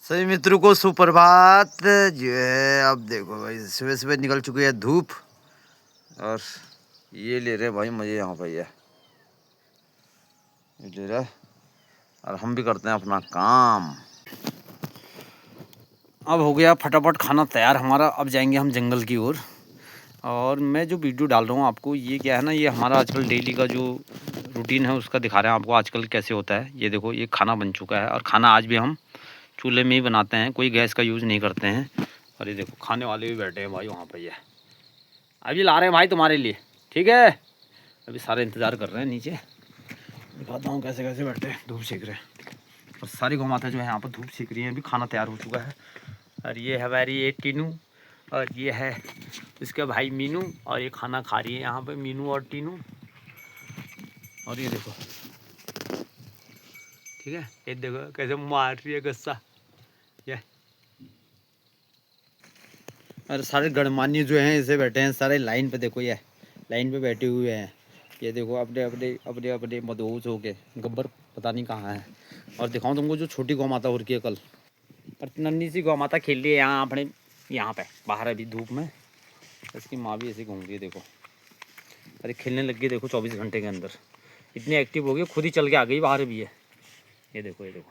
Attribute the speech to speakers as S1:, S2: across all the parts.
S1: सभी मित्रों को सुप्रभात। जो है अब देखो भाई सुबह सुबह निकल चुकी है धूप और ये ले रहे भाई मजे यहाँ पर ये ले रहे और हम भी करते हैं अपना काम। अब हो गया फटाफट खाना तैयार हमारा। अब जाएंगे हम जंगल की ओर। और मैं जो वीडियो डाल रहा हूँ आपको ये क्या है ना, ये हमारा आजकल डेली का जो रूटीन है उसका दिखा रहे हैं आपको आजकल कैसे होता है। ये देखो ये खाना बन चुका है और खाना आज भी हम चूल्हे में ही बनाते हैं, कोई गैस का यूज़ नहीं करते हैं। और ये देखो खाने वाले भी बैठे हैं भाई वहाँ पर। ये अभी ला रहे हैं भाई तुम्हारे लिए, ठीक है। अभी सारे इंतज़ार कर रहे हैं नीचे, दिखाता हूँ कैसे कैसे बैठे हैं, धूप सेक रहे हैं। और सारी गौ माता जो है यहाँ पर धूप सेक रही हैं। अभी खाना तैयार हो चुका है और ये है हमारी ये टीनू और ये है इसका भाई मीनू और ये खाना खा रही है यहाँ पे मीनू और टीनू। और ये देखो ठीक है, ये देखो कैसे मार रही है गुस्सा ये। और सारे गणमान्य जो हैं ऐसे बैठे हैं सारे लाइन पे। देखो ये लाइन पे बैठे हुए हैं। ये देखो अपने अपने अपने अपने मदहोश हो के गब्बर पता नहीं कहाँ है। और दिखाऊं तुमको जो छोटी गौ माता हो रही है कल, और नन्ही सी गौ माता खेल रही है यहाँ अपने यहाँ पे बाहर अभी धूप में। इसकी माँ भी ऐसे घूम रही है देखो। अरे खेलने लग गई देखो 24 घंटे के अंदर, इतनी एक्टिव हो गई, खुद ही चल के आ गई बाहर भी है। ये देखो ये देखो।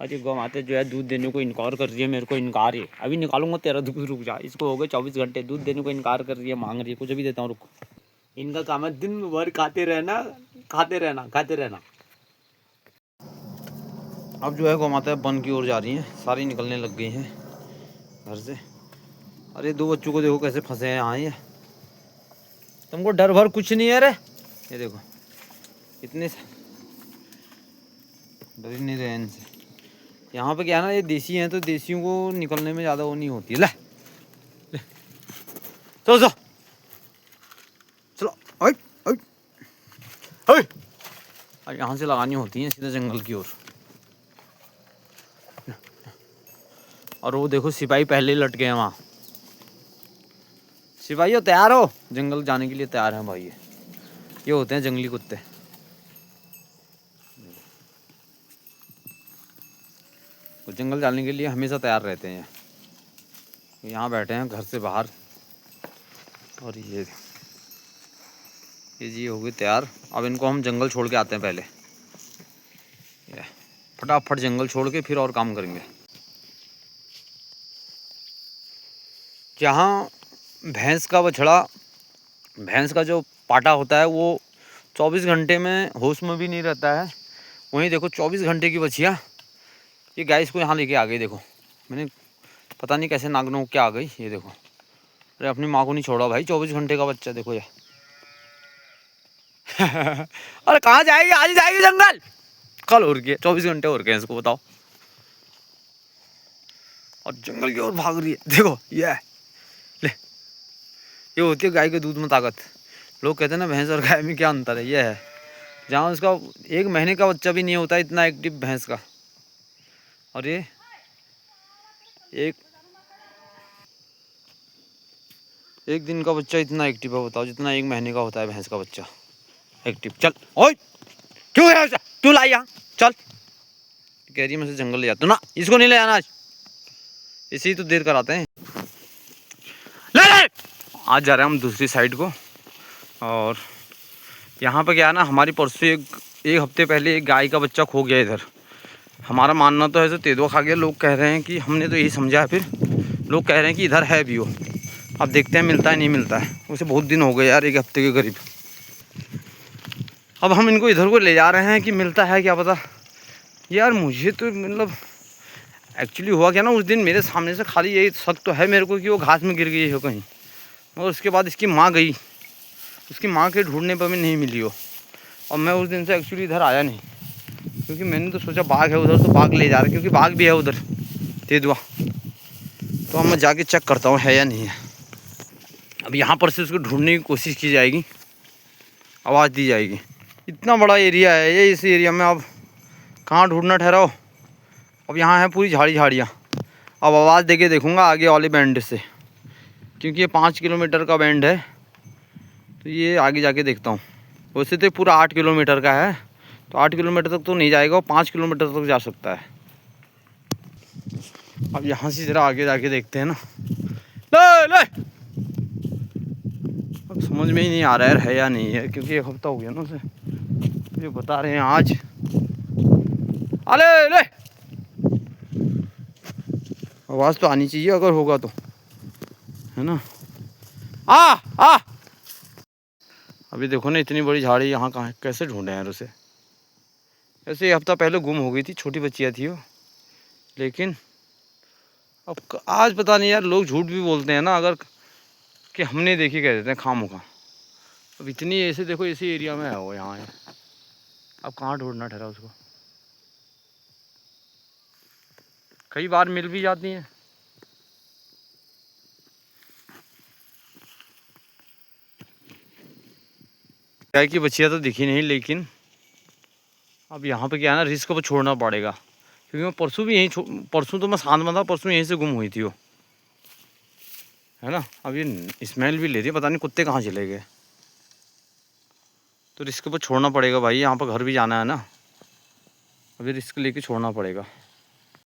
S1: और ये गौ माता जो है दूध देने को इनकार कर रही है, मेरे को इनकार है। अभी निकालूंगा तेरा दूध, रुक जा। इसको हो गए 24 घंटे, दूध देने को इनकार कर रही है, मांग रही है, कुछ भी देता हूँ रुको। इनका काम है दिन भर खाते रहना खाते रहना खाते रहना। अब जो है गौ माता वन की ओर जा रही हैं, सारी निकलने लग गई हैं घर से। अरे दो बच्चों को देखो कैसे फंसे हैं यहाँ। ये तुमको डर भर कुछ नहीं है रे। ये देखो इतने डर ही नहीं रहे इनसे। यहाँ पे क्या है ना, ये देसी हैं तो देसियों को निकलने में ज़्यादा वो नहीं होती है। ले ले चलो चलो चलो ओए ओए ओए। अब यहाँ से लगानी होती हैं सीधा जंगल की ओर। और वो देखो सिपाही पहले ही लट गए हैं वहाँ। सिपाही हो तैयार हो, जंगल जाने के लिए तैयार हैं भाई। ये होते हैं जंगली कुत्ते। तो जंगल जाने के लिए हमेशा तैयार रहते हैं। यहाँ बैठे हैं घर से बाहर। और ये जी हो गई तैयार। अब इनको हम जंगल छोड़ के आते हैं पहले। ये फटाफट जंगल छोड़ के फिर और काम करेंगे। जहाँ भैंस का बछड़ा, भैंस का जो पाटा होता है वो 24 घंटे में होश में भी नहीं रहता है, वहीं देखो 24 घंटे की बछिया ये गाय इसको यहाँ लेके आ गई। देखो मैंने पता नहीं कैसे नागनों क्या आ गई। ये देखो अरे अपनी माँ को नहीं छोड़ा भाई, 24 घंटे का बच्चा देखो ये। अरे कहाँ जाएगी, आज ही जाएगी जंगल, कल और के 24 घंटे और के इसको बताओ। और जंगल की ओर भाग रही है देखो। ये ले, ये होती है गाय के दूध में ताकत। लोग कहते हैं ना भैंस और गाय में क्या अंतर है। ये है जहाँ उसका 1 महीने का बच्चा भी नहीं होता इतना एक्टिव भैंस का, और ये एक दिन का बच्चा इतना एक्टिव है बताओ, जितना 1 महीने का होता है भैंस का बच्चा एक्टिव। चल ओए क्यों है तू लाई यहाँ चल। कह रही है मैं जंगल ले जाता हूँ ना, इसको नहीं ले जाना आज, इसी ही तो देर कराते हैं। ले ले आज जा रहे हैं हम दूसरी साइड को। और यहाँ पे क्या है ना, हमारी परसों एक हफ्ते पहले एक गाय का बच्चा खो गया इधर। हमारा मानना तो ऐसे तेंदुआ खा गया, लोग कह रहे हैं कि हमने तो यही समझा है, फिर लोग कह रहे हैं कि इधर है भी वो। अब देखते हैं मिलता है नहीं मिलता है। उसे बहुत दिन हो गए यार, 1 हफ्ते के करीब। अब हम इनको इधर को ले जा रहे हैं कि मिलता है क्या पता यार। मुझे तो मतलब एक्चुअली हुआ क्या ना, उस दिन मेरे सामने से खाली यही शक तो है मेरे को कि वो घास में गिर गई हो कहीं। और उसके बाद इसकी माँ गई, उसकी माँ के ढूंढने पर भी नहीं मिली हो। और मैं उस दिन से एक्चुअली इधर आया नहीं, क्योंकि मैंने तो सोचा बाघ है उधर तो बाघ ले जा रहा है, क्योंकि बाघ भी है उधर तेंदुआ। तो अब मैं जाके चेक करता हूँ है या नहीं है। अब यहाँ पर से उसको ढूंढने की कोशिश की जाएगी, आवाज़ दी जाएगी। इतना बड़ा एरिया है ये, इस एरिया में अब कहाँ ढूंढना ठहराओ। अब यहाँ है पूरी झाड़ियाँ। अब आवाज़ देके देखूँगा आगे वाले बैंड से, क्योंकि ये 5 किलोमीटर का बैंड है, तो ये आगे जाके देखता हूँ। वैसे तो पूरा 8 किलोमीटर का है, तो 8 किलोमीटर तक तो नहीं जाएगा, 5 किलोमीटर तक जा सकता है। अब यहाँ से ज़रा आगे जाके देखते हैं ना। ले ले, अब समझ में ही नहीं आ रहा है या नहीं है, क्योंकि 1 हफ्ता हो गया ना उसे। ये बता रहे हैं आज। अरे ले, आवाज़ तो आनी चाहिए अगर होगा तो, है ना। आ आ, अभी देखो ना इतनी बड़ी झाड़ी यहाँ कहाँ, कैसे ढूंढे यार उसे। ऐसे 1 हफ्ता पहले गुम हो गई थी, छोटी बच्चियाँ थी वो। लेकिन अब आज पता नहीं यार, लोग झूठ भी बोलते हैं ना, अगर कि हमने देखी कह देते हैं खामोखा। अब इतनी ऐसे देखो, इसी एरिया में है वो, यहाँ है। अब कहाँ ढूंढना ठहरा उसको। कई बार मिल भी जाती हैं। गाय की बच्चियाँ तो दिखी नहीं, लेकिन अब यहाँ पे क्या है ना, रिस्क को छोड़ना पड़ेगा, क्योंकि मैं परसों भी परसों तो मैं शांत में था, परसों यहीं से गुम हुई थी वो, है ना। अब ये स्मेल भी ले रही है, पता नहीं कुत्ते कहाँ चले गए। तो रिस्क पर छोड़ना पड़ेगा भाई, यहाँ पर घर भी जाना है ना, अभी रिस्क लेके छोड़ना पड़ेगा।